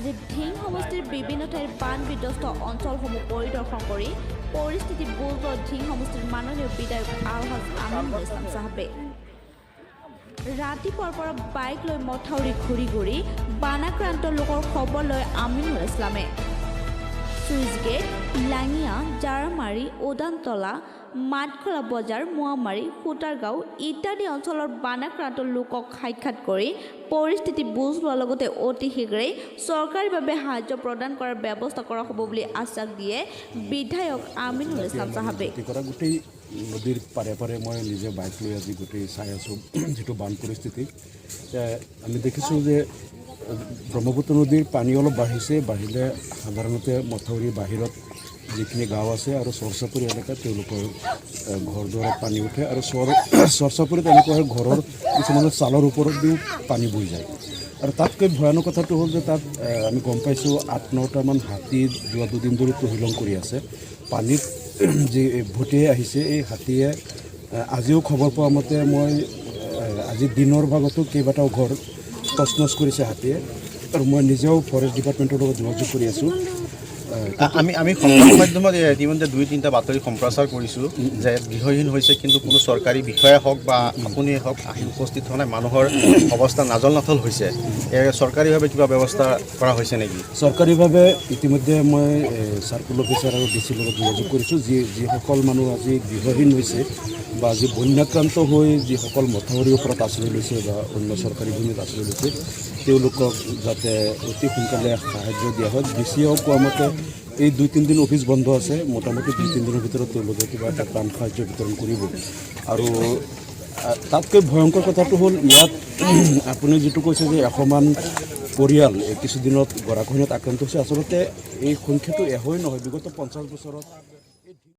আজি ধিং সমষ্টিৰ বিভিন্ন ঠাইৰ বান বিধ্বস্ত অঞ্চলসমূহ পৰিদৰ্শন কৰি পৰিস্থিতি বুজ লোৱা ধিং সমষ্টিৰ মাননীয় বিধায়ক আলহাজ আমিনুল ইছলাম চাহাবে ৰাতিপুৱাৰ পৰা বাইক লৈ মথাউৰি ঘূৰি ঘূৰি বানাক্ৰান্ত লোকৰ খবৰ লয় আমিনুল ইছলামে চুইচ গেট লাঙিয়া জাৰামাৰী উদানতলা মাতখলা বজাৰ মোৱামাৰী সূতাৰগাঁও ইত্যাদি অঞ্চলৰ বানাক্ৰান্ত লোকক সাক্ষাৎ কৰি পৰিস্থিতি বুজ লোৱাৰ লগতে অতি শীঘ্ৰেই চৰকাৰীভাৱে সাহায্য প্ৰদান কৰাৰ ব্যৱস্থা কৰা হ'ব বুলি আশ্বাস দিয়ে বিধায়ক আমিনুল ইছলাম চাহাবে গোটেই নদীৰ পাৰে পাৰে মই নিজে বাইক লৈ আজি গোটেই চাই আছোঁ যিটো বান পৰিস্থিতি আমি দেখিছোঁ যে ব্ৰহ্মপুত্ৰ নদীৰ পানী অলপ বাঢ়িলে সাধাৰণতে মথাউৰি বাহিৰত যিখিনি গাঁও আছে আৰু চৰচাপৰি এলেকাত তেওঁলোকৰ ঘৰ দুৱাৰত পানী উঠে আৰু চৰচাপৰিত এনেকুৱা হয় ঘৰৰ কিছুমানৰ ছালৰ ওপৰত দিও পানী বৈ যায় আৰু তাতকৈ ভয়ানক কথাটো হ'ল যে তাত আমি গম পাইছোঁ 8-9টামান হাতী যোৱা দুদিন ধৰি তহিলং কৰি আছে পানীত যি ভটিয়াই আহিছে এই হাতীয়ে আজিও খবৰ পোৱা মতে মই আজি দিনৰ ভাগতো কেইবাটাও ঘৰ তছনছ কৰিছে হাতীয়ে আৰু মই নিজেও ফৰেষ্ট ডিপাৰ্টমেণ্টৰ লগত যোগাযোগ কৰি আছোঁ আমি সংবাদ মাধ্যমত ইতিমধ্যে 2-3টা বাতৰি সম্প্ৰচাৰ কৰিছোঁ যে গৃহহীন হৈছে কিন্তু কোনো চৰকাৰী বিষয়া হওক বা আপুনিয়ে হওক আহি উপস্থিত হোৱা নাই মানুহৰ অৱস্থা নাজল নাথল হৈছে চৰকাৰীভাৱে কিবা ব্যৱস্থা কৰা হৈছে নেকি চৰকাৰীভাৱে ইতিমধ্যে মই চাৰ্কুল অফিচাৰ আৰু ডি চিৰ লগত যোগাযোগ কৰিছোঁ যিসকল মানুহ আজি গৃহহীন হৈছে বা আজি বন্যাক্ৰান্ত হৈ যিসকল মথাউৰিৰ ওপৰত আশ্ৰয় লৈছে বা অন্য চৰকাৰী ভূমিত আশ্ৰয় লৈছে তেওঁলোকক যাতে অতি সোনকালে সাহায্য দিয়া হয় ডি চিয়েও কোৱা মতে এই 2-3 দিন অফিচ বন্ধ আছে মোটামুটি 2-3 দিনৰ ভিতৰত তেওঁলোকে কিবা এটা ত্ৰাণ সাহায্য বিতৰণ কৰিব আৰু তাতকৈ ভয়ংকৰ কথাটো হ'ল ইয়াত আপুনি যিটো কৈছে যে 100মান পৰিয়াল কিছুদিনত গৰাখহনীয়াত আক্ৰান্ত হৈছে আচলতে এই সংখ্যাটো এশই নহয় বিগত 50 বছৰত